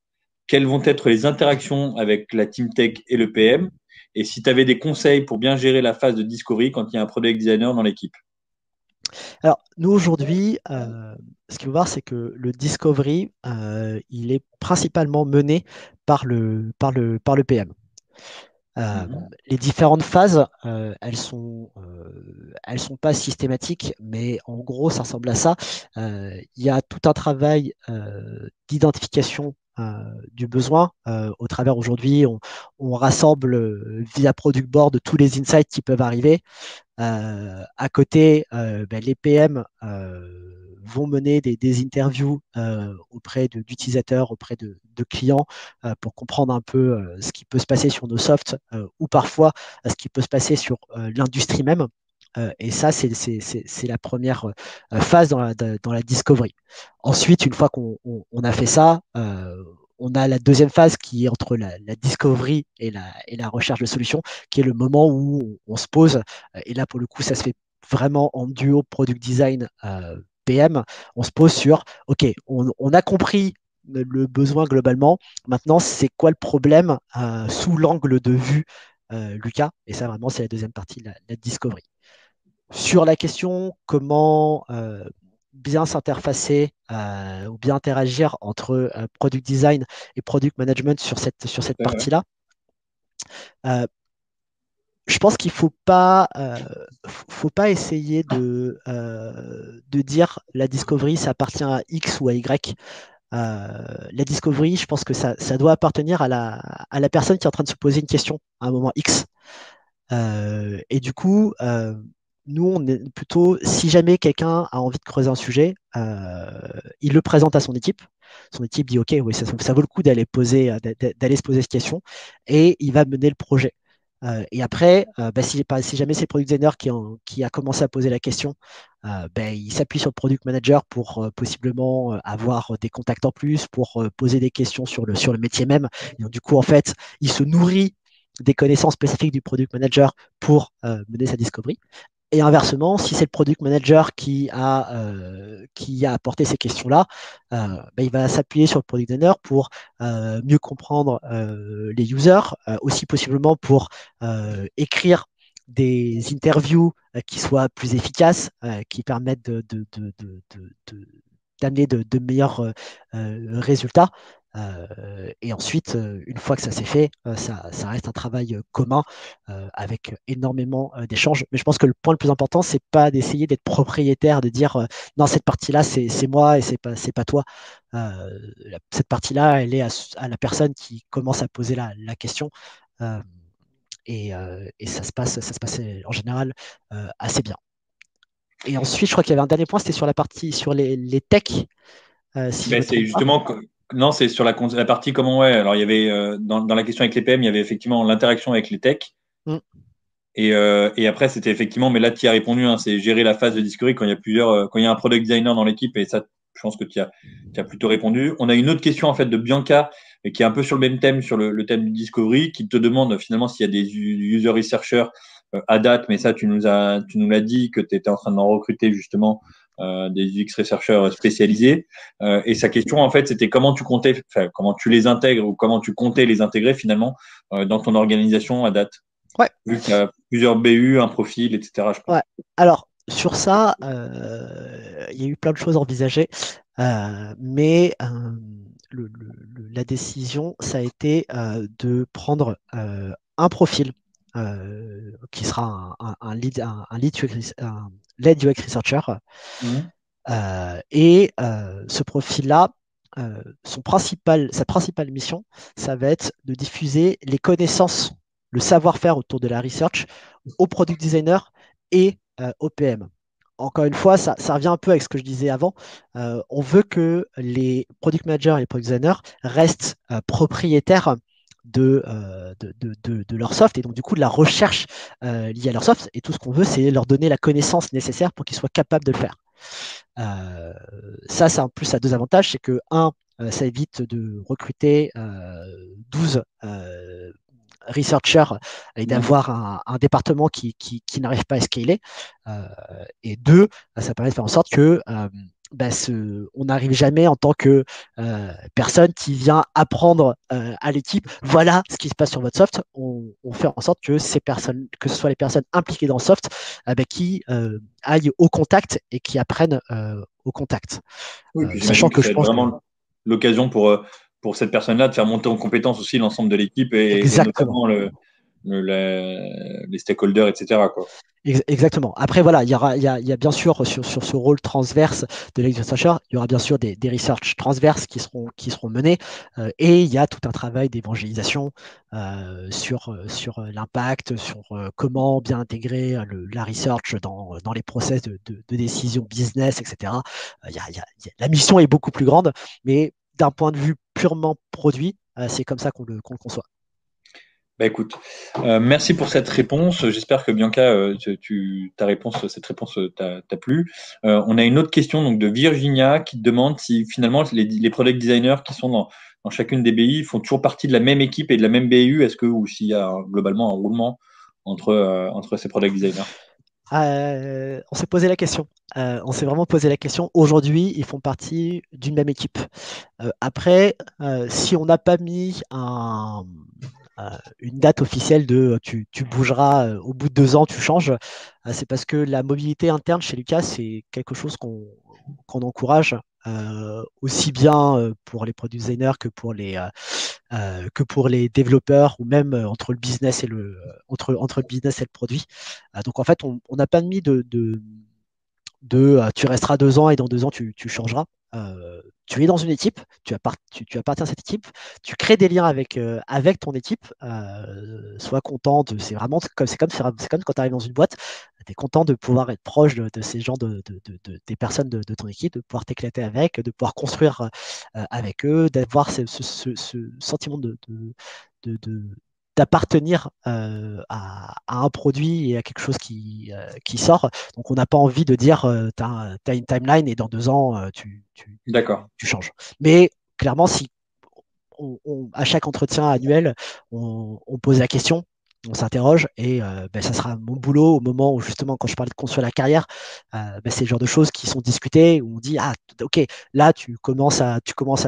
Quelles vont être les interactions avec la team tech et le PM? Et si tu avais des conseils pour bien gérer la phase de discovery quand il y a un product designer dans l'équipe? Alors, nous, aujourd'hui, ce qu'il faut voir, c'est que le discovery, il est principalement mené par le PM. Mhm. Les différentes phases, elles sont pas systématiques, mais en gros, ça ressemble à ça. Il y a tout un travail d'identification du besoin. Au travers aujourd'hui, on rassemble via Product Board tous les insights qui peuvent arriver. À côté, les PM vont mener des interviews auprès d'utilisateurs, auprès de clients, pour comprendre un peu ce qui peut se passer sur nos softs ou parfois ce qui peut se passer sur l'industrie même. Et ça, c'est la première phase dans la discovery. Ensuite, une fois qu'on a fait ça, on a la deuxième phase qui est entre la discovery et la recherche de solutions, qui est le moment où on se pose. Et là, pour le coup, ça se fait vraiment en duo product design PM. On se pose sur, OK, on a compris le besoin globalement. Maintenant, c'est quoi le problème sous l'angle de vue Lucas? Et ça, vraiment, c'est la deuxième partie de la discovery. Sur la question comment bien s'interfacer ou bien interagir entre product design et product management sur cette partie-là, euh, je pense qu'il faut pas essayer de dire la discovery, ça appartient à X ou à Y. La discovery, je pense que ça doit appartenir à la personne qui est en train de se poser une question à un moment X. Et du coup, nous, on est plutôt, si jamais quelqu'un a envie de creuser un sujet, il le présente à son équipe. Son équipe dit, OK, oui, ça vaut le coup d'aller se poser cette question, et il va mener le projet. Et après, si jamais c'est le product designer qui a commencé à poser la question, il s'appuie sur le product manager pour possiblement avoir des contacts en plus, pour poser des questions sur le métier même. Et donc, du coup, en fait, il se nourrit des connaissances spécifiques du product manager pour mener sa discovery. Et inversement, si c'est le product manager qui a apporté ces questions-là, il va s'appuyer sur le product designer pour mieux comprendre les users, aussi possiblement pour écrire des interviews qui soient plus efficaces, qui permettent d'amener de meilleurs résultats. Et ensuite, une fois que ça s'est fait, ça reste un travail commun avec énormément d'échanges. Mais je pense que le point le plus important, c'est pas d'essayer d'être propriétaire, de dire non, cette partie-là, c'est moi et c'est pas toi. Cette partie-là, elle est à la personne qui commence à poser la question. Euh, et ça se passe en général assez bien. Et ensuite, je crois qu'il y avait un dernier point, c'était sur la partie sur les techs, si je Ben, me c'est trompe pas. justement, non, c'est sur la partie comment, ouais. Alors, il y avait, dans la question avec les PM, il y avait effectivement l'interaction avec les techs. Mm. Et après, c'était effectivement, mais là, tu y as répondu, hein, c'est gérer la phase de discovery quand il y a quand il y a un product designer dans l'équipe. Et ça, je pense que tu as plutôt répondu. On a une autre question, en fait, de Bianca, qui est un peu sur le même thème, sur le thème du discovery, qui te demande finalement s'il y a des user researchers à date. Mais ça, tu nous l'as dit que tu étais en train d'en recruter, justement, des UX researchers spécialisés. Et sa question, en fait, c'était comment tu comptais, enfin, comment tu les intègres ou comment tu comptais les intégrer finalement dans ton organisation à date, Ouais, vu qu'il y a plusieurs BU, un profil, etc., je ouais. pense. Alors, sur ça, il y a eu plein de choses envisagées, mais la décision, ça a été de prendre un profil qui sera un lead UX researcher. Mhm. Et ce profil-là, sa principale mission, ça va être de diffuser les connaissances, le savoir-faire autour de la research aux product designers et aux PM. Encore une fois, ça revient un peu avec ce que je disais avant. On veut que les product managers et les product designers restent propriétaires de leur soft et donc du coup de la recherche liée à leur soft. Et tout ce qu'on veut, c'est leur donner la connaissance nécessaire pour qu'ils soient capables de le faire. Ça en plus, ça a deux avantages. C'est que, un, ça évite de recruter 12 researchers et d'avoir un département qui n'arrive pas à scaler. Et deux, ça permet de faire en sorte que on n'arrive jamais en tant que personne qui vient apprendre à l'équipe, voilà ce qui se passe sur votre soft. On fait en sorte que ces personnes, que ce soit les personnes impliquées dans le soft, qui aillent au contact et qui apprennent au contact. Oui, puis Sachant j'imagine que que ça je va être pense que vraiment l'occasion pour cette personne-là de faire monter en compétence aussi l'ensemble de l'équipe et exactement. notamment les stakeholders, etc., quoi. Exactement. Après, voilà, il y a bien sûr sur ce rôle transverse de l'executive researcher, il y aura bien sûr des research transverses qui seront menés et il y a tout un travail d'évangélisation sur l'impact, sur comment bien intégrer la research dans les process de décision business, etc. La mission est beaucoup plus grande, mais d'un point de vue purement produit, c'est comme ça qu'on le conçoit. Bah écoute, merci pour cette réponse. J'espère que Bianca, ta réponse, cette réponse t'a plu. On a une autre question donc de Virginia qui te demande si finalement les product designers qui sont dans chacune des BI font toujours partie de la même équipe et de la même BU, est-ce que ou s'il y a globalement un roulement entre ces product designers? On s'est posé la question. On s'est vraiment posé la question. Aujourd'hui, ils font partie d'une même équipe. Après, si on n'a pas mis une date officielle de tu bougeras au bout de 2 ans, tu changes, c'est parce que la mobilité interne chez Lucas, c'est quelque chose qu'on encourage. Aussi bien pour les product designers que pour les développeurs ou même entre le business et le produit. Donc en fait, on n'a pas mis tu resteras 2 ans et dans 2 ans tu changeras. Tu es dans une équipe, tu appartiens à cette équipe, tu crées des liens avec ton équipe, sois content c'est vraiment c'est comme quand tu arrives dans une boîte, tu es content de pouvoir être proche de ces gens, des personnes de ton équipe, de pouvoir t'éclater avec, de pouvoir construire avec eux, d'avoir ce sentiment de, d'appartenir à un produit et à quelque chose qui sort. Donc, on n'a pas envie de dire tu as une timeline et dans 2 ans, D'accord. tu changes. Mais clairement, si à chaque entretien annuel, on pose la question, on s'interroge et ça sera mon boulot au moment où justement quand je parlais de construire la carrière, c'est le genre de choses qui sont discutées où on dit ah ok là tu commences à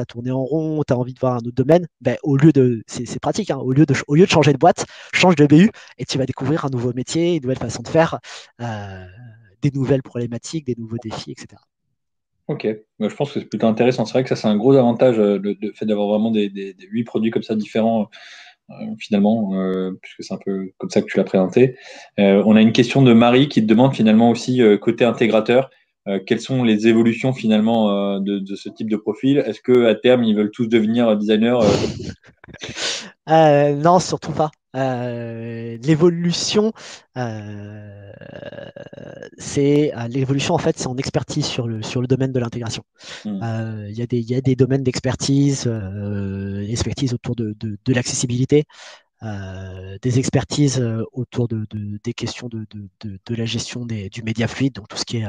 tourner en rond, tu as envie de voir un autre domaine, au lieu de c'est pratique hein, au lieu de changer de boîte, change de BU et tu vas découvrir un nouveau métier, une nouvelle façon de faire, des nouvelles problématiques, des nouveaux défis, etc. Ok, bah, je pense que c'est plutôt intéressant. C'est vrai que ça, c'est un gros avantage, le fait d'avoir vraiment des 8 produits comme ça différents, finalement, puisque c'est un peu comme ça que tu l'as présenté. On a une question de Marie qui te demande finalement aussi, côté intégrateur, quelles sont les évolutions finalement de ce type de profil? Est-ce que à terme, ils veulent tous devenir designers? Non, surtout pas. L'évolution, euh, l'évolution en fait, c'est en expertise sur le domaine de l'intégration. Hmm. Il y a des domaines d'expertise, expertise autour de l'accessibilité, des expertises autour des questions de la gestion du média fluide, donc tout ce qui est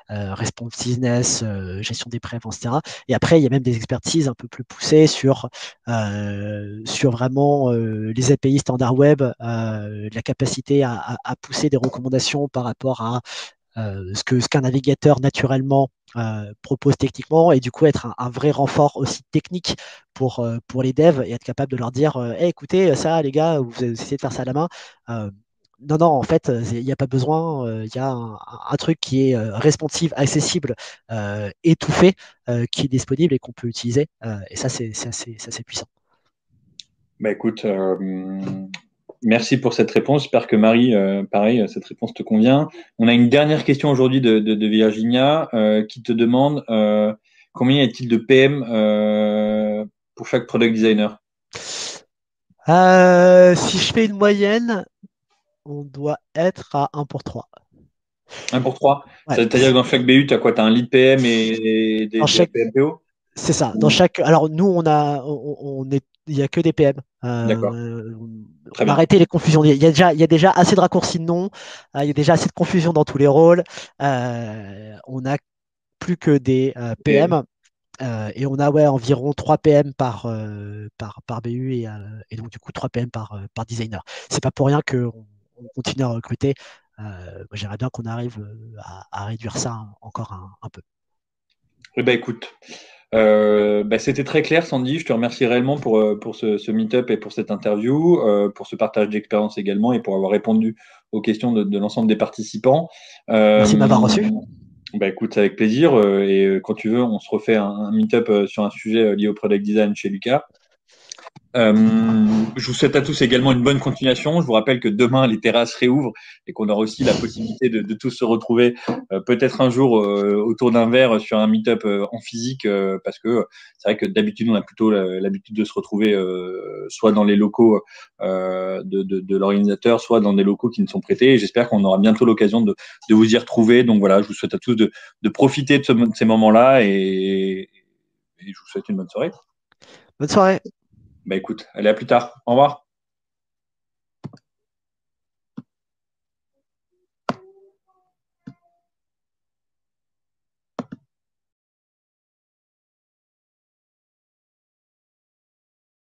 responsiveness, gestion des préf, etc. Et après, il y a même des expertises un peu plus poussées sur vraiment les API standard web, la capacité à pousser des recommandations par rapport à ce qu'un navigateur naturellement propose techniquement et du coup être un vrai renfort aussi technique pour les devs et être capable de leur dire hey, écoutez, ça les gars, vous essayez de faire ça à la main. Euh, non, non, en fait, il n'y a pas besoin. Il y a un truc qui est responsive, accessible, étouffé, qui est disponible et qu'on peut utiliser. Et ça, c'est assez puissant. Bah écoute, merci pour cette réponse. J'espère que Marie, pareil, cette réponse te convient. On a une dernière question aujourd'hui de Virginia qui te demande Combien y a-t-il de PM pour chaque product designer? Si je fais une moyenne, on doit être à 1 pour 3. 1 pour 3. Ouais. C'est-à-dire que dans chaque BU, tu as quoi? Tu as un lead PM et Dans des chaque, PMPO? c'est ça. Dans chaque, alors nous, il y a que des PM. D'accord, très On a bien. arrêté les confusions. Il y a déjà assez de raccourcis de nom. Il y a déjà assez de confusion dans tous les rôles. On n'a plus que des PM. PM. Et on a environ 3 PM par BU et donc du coup 3 PM par designer. C'est pas pour rien qu'on continue à recruter. Moi, j'aimerais bien qu'on arrive à réduire ça encore un peu. Eh ben, écoute, c'était très clair, Sandy. Je te remercie réellement pour ce meet-up et pour cette interview, pour ce partage d'expérience également et pour avoir répondu aux questions de l'ensemble des participants. Merci de Euh, m'avoir reçu. Écoute, c'est avec plaisir. Quand tu veux, on se refait un meet-up sur un sujet lié au product design chez Lucas. Je vous souhaite à tous également une bonne continuation. Je vous rappelle que demain, les terrasses réouvrent et qu'on aura aussi la possibilité de tous se retrouver peut-être un jour autour d'un verre sur un meet-up en physique parce que c'est vrai que d'habitude, on a plutôt l'habitude de se retrouver soit dans les locaux de l'organisateur, soit dans des locaux qui nous sont prêtés. Et j'espère qu'on aura bientôt l'occasion de vous y retrouver. Donc voilà, je vous souhaite à tous de profiter de ces moments-là et je vous souhaite une bonne soirée. Bonne soirée. Écoute, allez, à plus tard. Au revoir.